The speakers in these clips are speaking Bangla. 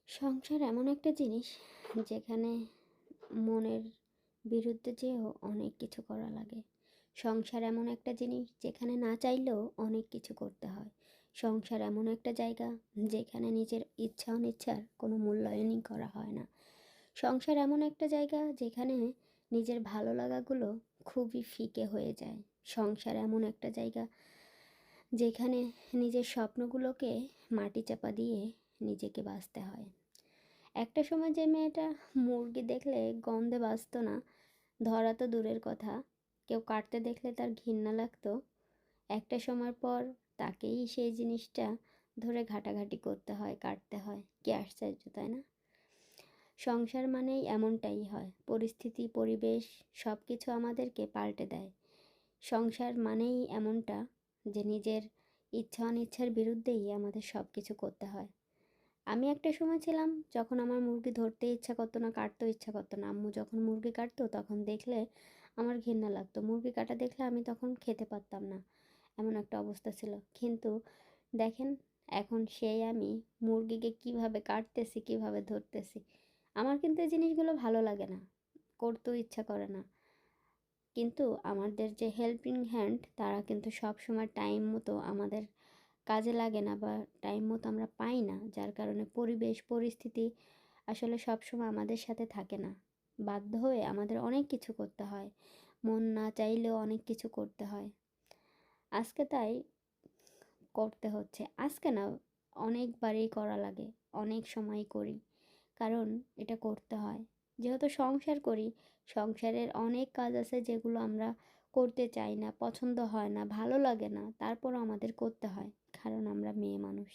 সংসার এমন একটা জিনিস যেখানে মনের বিরুদ্ধে যেয়েও অনেক কিছু করা লাগে। সংসার এমন একটা জিনিস যেখানে না চাইলেও অনেক কিছু করতে হয়। সংসার এমন একটা জায়গা যেখানে নিজের ইচ্ছা অনিচ্ছার কোনো মূল্যায়নই করা হয় না। সংসার এমন একটা জায়গা যেখানে নিজের ভালো লাগাগুলো খুবই ফিকে হয়ে যায়। সংসার এমন একটা জায়গা যেখানে নিজের স্বপ্নগুলোকে মাটি চাপা দিয়ে নিজেকে বাঁচতে হয়। একটা সময় যে মেয়েটা মুরগি দেখলে গন্ধে বাঁচতো না, ধরা তো দূরের কথা, কেউ কাটতে দেখলে তার ঘৃণা লাগতো, একটা সময়ের পর তাকেই সেই জিনিসটা ধরে ঘাটাঘাটি করতে হয়, কাটতে হয়। কি আশ্চর্য, তাই না? সংসার মানেই এমনটাই হয়, পরিস্থিতি পরিবেশ সব কিছু আমাদেরকে পাল্টে দেয়। সংসার মানেই এমনটা যে নিজের ইচ্ছা অনিচ্ছার বিরুদ্ধেই আমাদের সব কিছু করতে হয়। আমি একটা সময় ছিলাম যখন আমার মুরগি ধরতে ইচ্ছা করতো না, কাটতে ইচ্ছা করতো না। আম্মু যখন মুরগি কাটতো তখন দেখলে আমার ঘৃণা লাগতো, মুরগি কাটা দেখলে আমি তখন খেতে পারতাম না, এমন একটা অবস্থা ছিল। কিন্তু দেখেন, এখন সেই আমি মুরগিকে কিভাবে কাটতেছি, কিভাবে ধরতেছি। আমার কিন্তু এই জিনিসগুলো ভালো লাগে না, করতেও ইচ্ছা করে না। কিন্তু আমাদের যে হেল্পিং হ্যান্ড, তারা কিন্তু সব সময় টাইম মতো আমাদের কাজে লাগে না, বা টাইম মতো আমরা পাই না, যার কারণে পরিবেশ পরিস্থিতি আসলে সবসময় আমাদের সাথে থাকে না। বাধ্য হয়ে আমাদের অনেক কিছু করতে হয়, মন না চাইলেও অনেক কিছু করতে হয়। আজকে তাই করতে হচ্ছে, আজকে না, অনেকবারই করা লাগে, অনেক সময় করি, কারণ এটা করতে হয়। যেহেতু সংসার করি, সংসারের অনেক কাজ আছে যেগুলো আমরা করতে চাই না, পছন্দ হয় না, ভালো লাগে না, তারপরও আমাদের করতে হয়, কারণ আমরা মেয়ে মানুষ।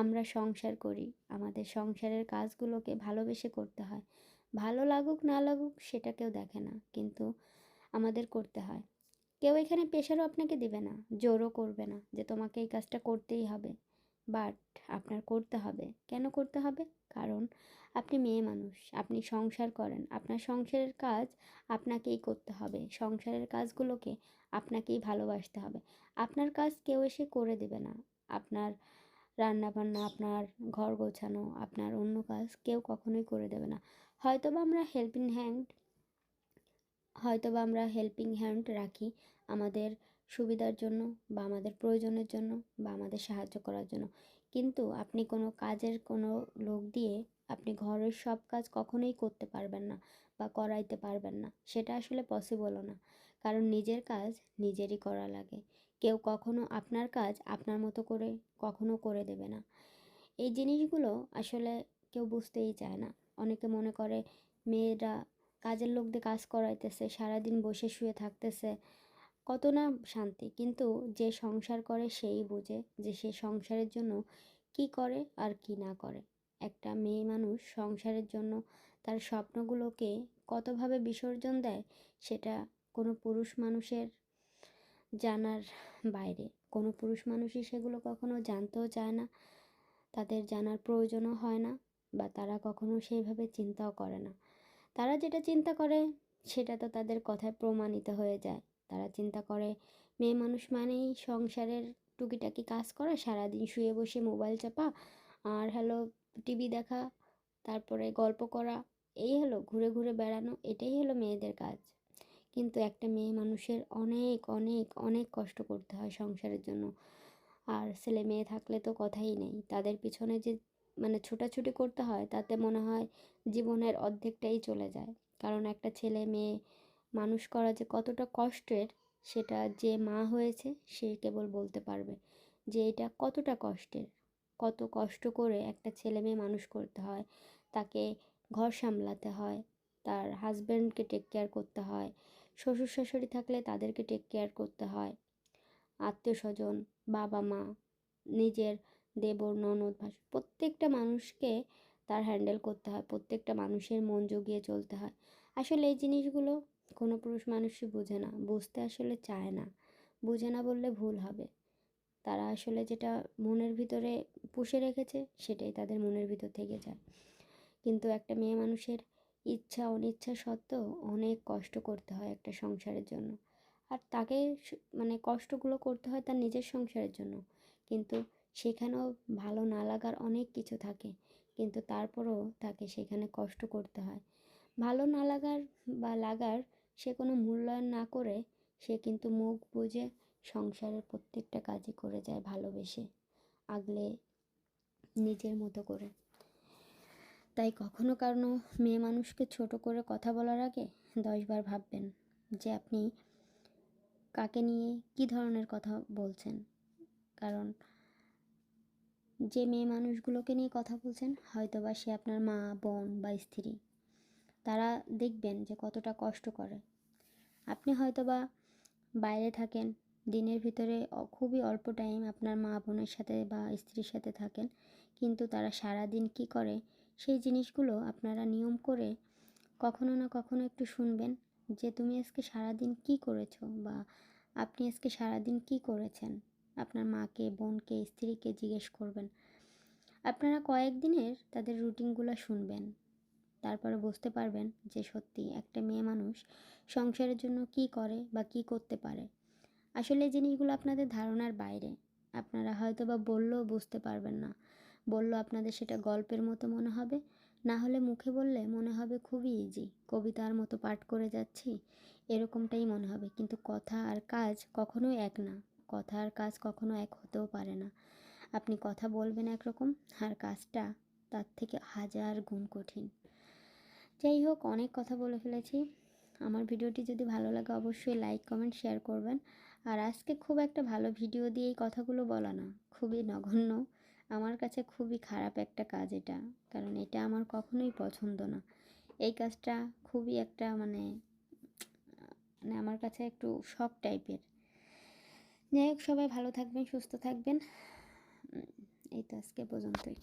আমরা সংসার করি, আমাদের সংসারের কাজগুলোকে ভালোবেসে করতে হয়। ভালো লাগুক না লাগুক সেটা কেউ দেখে না, কিন্তু আমাদের করতে হয়। কেউ এখানে প্রেশারও আপনাকে দিবে না, জোরও করবে না যে তোমাকে এই কাজটা করতেই হবে। বাট আপনার করতে হবে। কেন করতে হবে? কারণ আপনি মেয়ে মানুষ, আপনি সংসার করেন, আপনার সংসারের কাজ আপনাকেই করতে হবে, সংসারের কাজগুলোকে আপনাকেই ভালোবাসতে হবে। আপনার কাজ কেউ এসে করে দেবে না। আপনার রান্নাবান্না, আপনার ঘর গোছানো, আপনার অন্য কাজ কেউ কখনোই করে দেবে না। হয়তোবা আমরা হেল্পিং হ্যান্ড রাখি আমাদের সুবিধার জন্য, বা আমাদের প্রয়োজনের জন্য, বা আমাদের সাহায্য করার জন্য। কিন্তু আপনি কোনো কাজের কোনো লোক দিয়ে আপনি ঘরের সব কাজ কখনোই করতে পারবেন না, বা করাইতে পারবেন না, সেটা আসলে পসিবলও না। কারণ নিজের কাজ নিজেরই করা লাগে। কেউ কখনো আপনার কাজ আপনার মতো করে কখনো করে দেবে না। এই জিনিসগুলো আসলে কেউ বুঝতেই চায় না। অনেকে মনে করে মেয়েরা কাজের লোক দিয়ে কাজ করাইতেছে, সারাদিন বসে শুয়ে থাকতেছে, কত না শান্তি। কিন্তু যে সংসার করে সেই বোঝে যে সে সংসারের জন্য কি করে আর কি না করে। একটা মেয়ে মানুষ সংসারের জন্য তার স্বপ্নগুলোকে কতভাবে বিসর্জন দেয়, সেটা কোনো পুরুষ মানুষের জানার বাইরে। কোনো পুরুষ মানুষই সেগুলো কখনো জানতেও চায় না, তাদের জানার প্রয়োজনও হয় না, বা তারা কখনো সেইভাবে চিন্তাও করে না। তারা যেটা চিন্তা করে সেটা তো তাদের কথায় প্রমাণিত হয়ে যায়। তারা চিন্তা করে মেয়ে মানুষ মানেই সংসারের টুকিটাকি কাজ করা, সারাদিন শুয়ে বসে মোবাইল চাপা, আর হলো টিভি দেখা, তারপরে গল্প করা, এই হলো ঘুরে ঘুরে বেড়ানো, এটাই হলো মেয়েদের কাজ। কিন্তু একটা মেয়ে মানুষের অনেক অনেক অনেক কষ্ট করতে হয় সংসারের জন্য। আর ছেলে মেয়ে থাকলে তো কথাই নেই, তাদের পিছনে যে ছোটাছুটি করতে হয়, তাতে মনে হয় জীবনের অর্ধেকটাই চলে যায়। কারণ একটা ছেলে মেয়ে মানুষ করা যে কতটা কষ্টের, সেটা যে মা হয়েছে সে কেবল বলতে পারবে যে এটা কতটা কষ্টের। কত কষ্ট করে একটা ছেলে মেয়ে মানুষ করতে হয়, তাকে ঘর সামলাতে হয়, তার হাজব্যান্ডকে টেক কেয়ার করতে হয়, শ্বশুর শাশুড়ি থাকলে তাদেরকে টেক কেয়ার করতে হয়, আত্মীয় স্বজন, বাবা মা, নিজের দেবর ননদ ভাসুর, প্রত্যেকটা মানুষকে তার হ্যান্ডেল করতে হয়, প্রত্যেকটা মানুষের মন জুগিয়ে চলতে হয়। আসলে এই জিনিসগুলো কোনো পুরুষ মানুষই বোঝে না, বুঝতে আসলে চায় না। বোঝে না বললে ভুল হবে। তারা আসলে যেটা মনের ভিতরে পুষে রেখেছে সেটাই তাদের মনের ভিতর থেকে যায়। কিন্তু একটা মেয়ে মানুষের ইচ্ছা অনিচ্ছা সত্ত্বেও অনেক কষ্ট করতে হয় একটা সংসারের জন্য। আর তাকে কষ্টগুলো করতে হয় তার নিজের সংসারের জন্য। কিন্তু সেখানেও ভালো না লাগার অনেক কিছু থাকে। কিন্তু তারপরও তাকে সেখানে কষ্ট করতে হয়। ভালো না লাগার বা লাগার সে কোনো মূল্যায়ন না করে সে কিন্তু মুখ বুজে সংসারের প্রত্যেকটা কাজই করে যায় ভালোবেসে, আগলে, নিজের মতো করে। তাই কখনো কারো মেয়ে মানুষকে ছোট করে কথা বলার আগে 10 বার ভাববেন যে আপনি কাকে নিয়ে কী ধরনের কথা বলছেন। কারণ যে মেয়ে মানুষগুলোকে নিয়ে কথা বলছেন হয়তোবা সে আপনার মা, বোন বা স্ত্রী। তারা দেখবেন যে কতটা কষ্ট করে। আপনি হয়তোবা বাইরে থাকেন, দিনের ভিতরে খুবই অল্প টাইম আপনার মা বোনের সাথে বা স্ত্রীর সাথে থাকেন, কিন্তু তারা সারাদিন কী করে সেই জিনিসগুলো আপনারা নিয়ম করে কখনো না কখনো একটু শুনবেন যে তুমি আজকে সারাদিন কী করেছো বা আপনি আজকে সারাদিন কী করেছেন। আপনার মাকে, বোনকে, স্ত্রীকে জিজ্ঞেস করবেন। আপনারা কয়েকদিনের তাদের রুটিনগুলো শুনবেন, তারপরে বুঝতে পারবেন যে সত্যি একটা মেয়ে মানুষ সংসারের জন্য কী করে বা কী করতে পারে। আসলে এই জিনিসগুলো আপনাদের ধারণার বাইরে। আপনারা হয়তো বা বললেও বুঝতে পারবেন না, বললেও আপনাদের সেটা গল্পের মতো মনে হবে, না হলে মুখে বললে মনে হবে খুবই ইজি, কবিতার মতো পাঠ করে যাচ্ছি, এরকমটাই মনে হবে। কিন্তু কথা আর কাজ কখনোই এক না, কথা আর কাজ কখনো এক হতেও পারে না। আপনি কথা বলবেন একরকম আর কাজটা তার থেকে 1000 গুণ কঠিন। যাই হোক, অনেক কথা বলে ফেলেছি। আমার ভিডিওটি যদি ভালো লাগে অবশ্যই লাইক, কমেন্ট, শেয়ার করবেন। আর আজকে খুব একটা ভালো ভিডিও দিয়ে এই কথাগুলো বলা না, খুবই নগণ্য, আমার কাছে খুবই খারাপ একটা কাজ এটা। কারণ এটা আমার কখনোই পছন্দ না। এই কাজটা খুবই একটা মানে আমার কাছে একটু শক টাইপের। যাই হোক, সবাই ভালো থাকবেন, সুস্থ থাকবেন। এই তো আজকে পর্যন্তই।